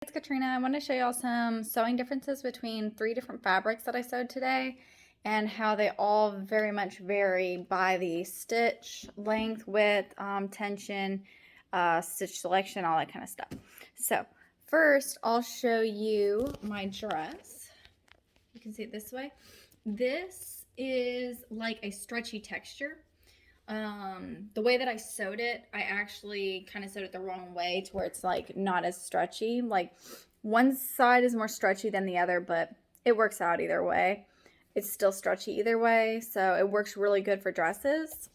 It's Katrina. I want to show y'all some sewing differences between 3 different fabrics that I sewed today and how they all very much vary by the stitch length, width, tension, stitch selection, all that kind of stuff. So first I'll show you my dress. You can see it this way. This is like a stretchy texture. The way that I sewed it, I actually kind of sewed it the wrong way to where it's like not as stretchy. Like one side is more stretchy than the other, but it works out either way. It's still stretchy either way, so it works really good for dresses.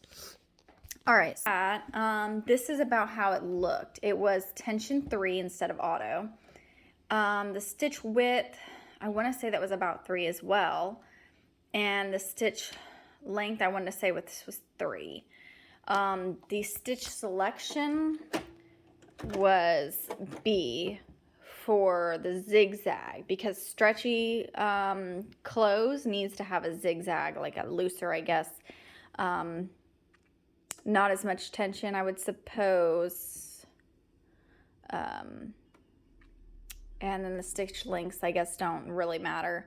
All right, so this is about how it looked. It was tension 3 instead of auto. The stitch width, I want to say that was about 3 as well. And the stitch length, I wanted to say was 3. The stitch selection was B for the zigzag, because stretchy clothes needs to have a zigzag, like a looser, I guess. Not as much tension, I would suppose. And then the stitch lengths, I guess, don't really matter.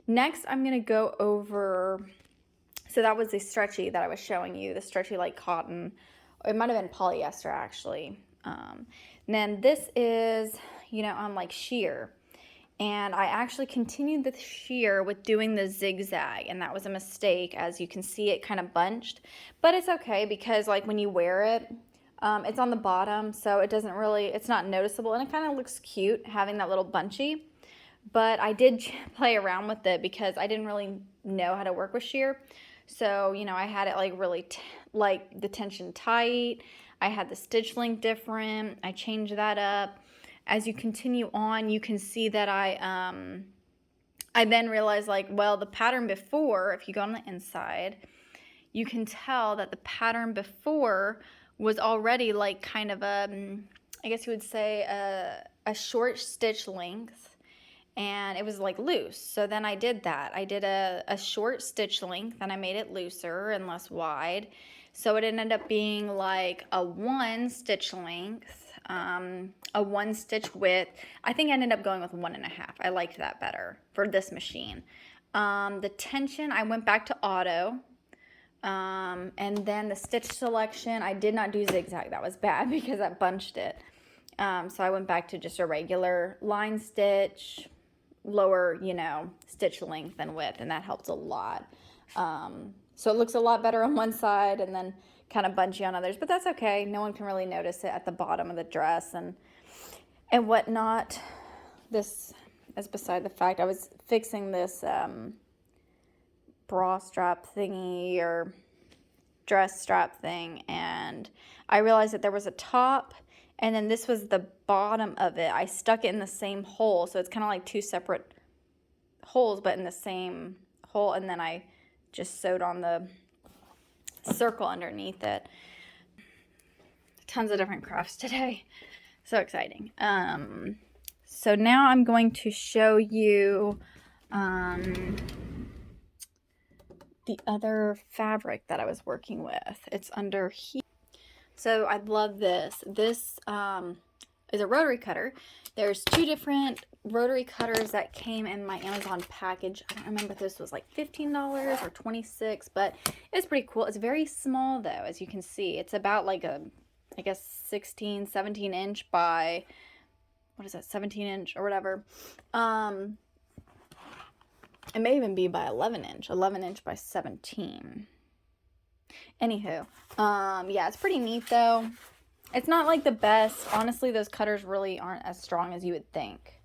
Next, I'm going to go over, so that was the stretchy that I was showing you, the stretchy like cotton. It might have been polyester, actually. And then this is, on like sheer. And I actually continued the sheer with doing the zigzag, and that was a mistake. As you can see, it kind of bunched. But it's okay, because like when you wear it, it's on the bottom, so it doesn't really, it's not noticeable, and it kind of looks cute having that little bunchy. But I did play around with it because I didn't really know how to work with sheer. So, I had it like really, like the tension tight. I had the stitch length different. I changed that up. As you continue on, you can see that I then realized, like, well, the pattern before, if you go on the inside, you can tell that the pattern before was already like kind of a, I guess you would say a short stitch length. And it was like loose. So then I did that. I did a short stitch length, and I made it looser and less wide. So it ended up being like a 1 stitch length, a 1 stitch width. I think I ended up going with 1.5. I liked that better for this machine. The tension, I went back to auto. And then the stitch selection, I did not do zigzag. That was bad because I bunched it. So I went back to just a regular line stitch, lower, stitch length and width, and that helps a lot. So it looks a lot better on one side and then kind of bunchy on others, but that's okay. No one can really notice it at the bottom of the dress and whatnot. This is beside the fact. I was fixing this bra strap thingy or dress strap thing, and I realized that there was a top, and then this was the bottom of it. I stuck it in the same hole, so it's kind of like 2 separate holes, but in the same hole, and then I just sewed on the circle underneath it. Tons of different crafts today. So exciting. So now I'm going to show you the other fabric that I was working with. It's under here. So I love this. This is a rotary cutter. There's 2 different rotary cutters that came in my Amazon package. I don't remember if this was like $15 or $26, but it's pretty cool. It's very small though, as you can see. It's about like a, I guess 16, 17 inch by, what is that, 17 inch or whatever. It may even be by 11 inch by 17. Anywho, yeah, it's pretty neat though. It's not like the best. Honestly, those cutters really aren't as strong as you would think.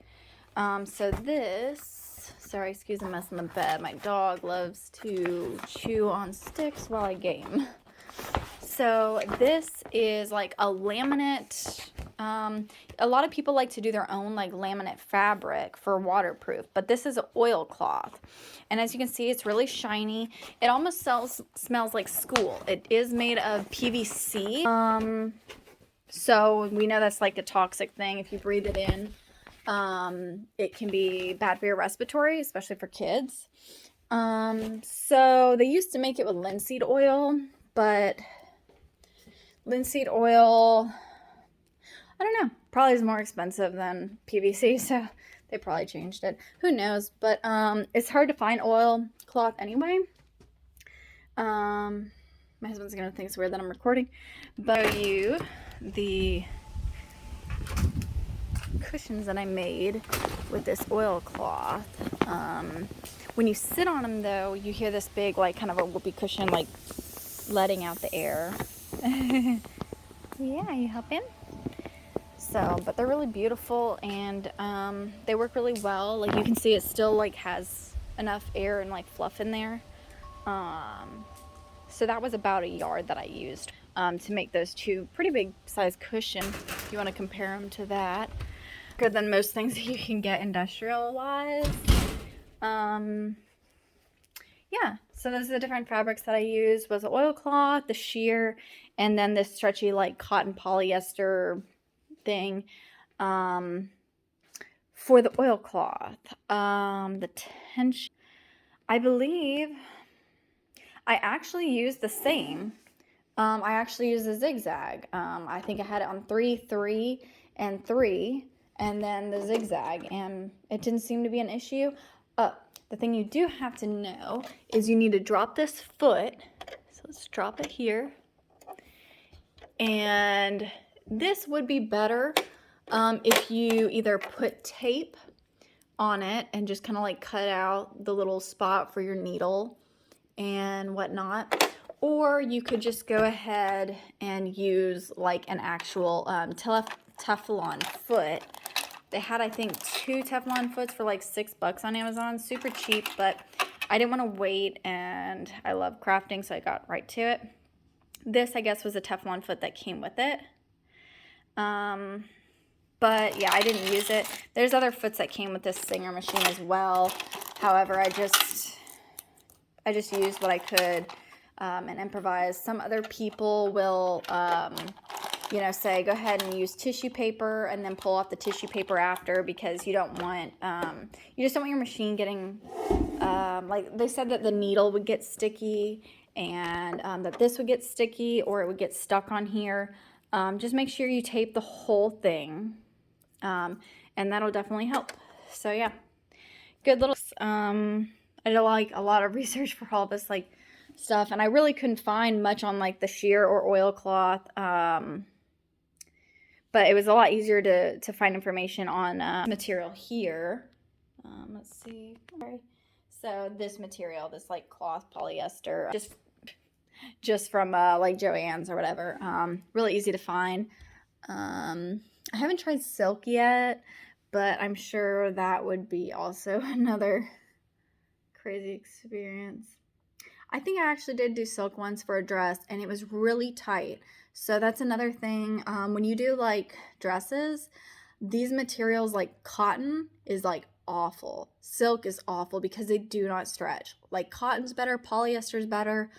So this, sorry, excuse the mess in the bed. My dog loves to chew on sticks while I game. So this is like a laminate. A lot of people like to do their own like laminate fabric for waterproof, but this is oilcloth. And as you can see, it's really shiny. It almost smells like school. It is made of PVC. So we know that's like a toxic thing. If you breathe it in, it can be bad for your respiratory, especially for kids. So they used to make it with linseed oil, but linseed oil, I don't know, probably is more expensive than PVC, so they probably changed it. Who knows? But it's hard to find oilcloth anyway. My husband's gonna think it's weird that I'm recording, but I'll show you the cushions that I made with this oilcloth. When you sit on them, though, you hear this big, like, kind of a whoopee cushion, like, letting out the air. Yeah, you helping? So, but they're really beautiful, and they work really well. Like, you can see it still, like, has enough air and, like, fluff in there. So that was about a yard that I used to make those two pretty big size cushion. If you want to compare them to that. Good than most things that you can get industrial-wise. Yeah, so those are the different fabrics that I used. Was the oilcloth, the sheer, and then this stretchy, like, cotton polyester thing for the oilcloth. The tension, I believe I actually used the same. I actually used a zigzag. I think I had it on 3, 3, and 3, and then the zigzag, and it didn't seem to be an issue. The thing you do have to know is you need to drop this foot. So let's drop it here. And this would be better if you either put tape on it and just kind of like cut out the little spot for your needle and whatnot. Or you could just go ahead and use like an actual Teflon foot. They had, I think, 2 Teflon foots for like $6 on Amazon. Super cheap, but I didn't want to wait, and I love crafting, so I got right to it. This, I guess, was a Teflon foot that came with it. But yeah, I didn't use it. There's other foots that came with this Singer machine as well. However, I just used what I could and improvised. Some other people will you know, say go ahead and use tissue paper and then pull off the tissue paper after, because you don't want, you just don't want your machine getting, like they said that the needle would get sticky and that this would get sticky or it would get stuck on here. Just make sure you tape the whole thing, and that'll definitely help. So yeah, good little, I did like a lot of research for all this like stuff, and I really couldn't find much on like the sheer or oilcloth. But it was a lot easier to find information on material here. Let's see. So this material, this like cloth polyester, just from like Joann's or whatever. Really easy to find. I haven't tried silk yet, but I'm sure that would be also another crazy experience. I think I actually did do silk once for a dress, and it was really tight. So that's another thing. When you do like dresses, these materials like cotton is like awful. Silk is awful because they do not stretch. Like cotton's better, polyester's better.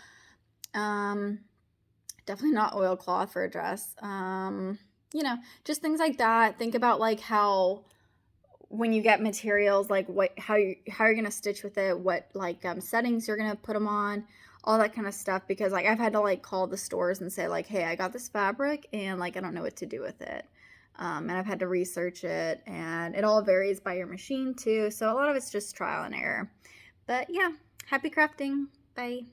Definitely not oilcloth for a dress. You know, just things like that. Think about like how when you get materials, like how you're gonna stitch with it, what like settings you're gonna put them on, all that kind of stuff, because like I've had to like call the stores and say like, hey, I got this fabric and like I don't know what to do with it, and I've had to research it, and it all varies by your machine too, so a lot of it's just trial and error. But yeah, happy crafting. Bye.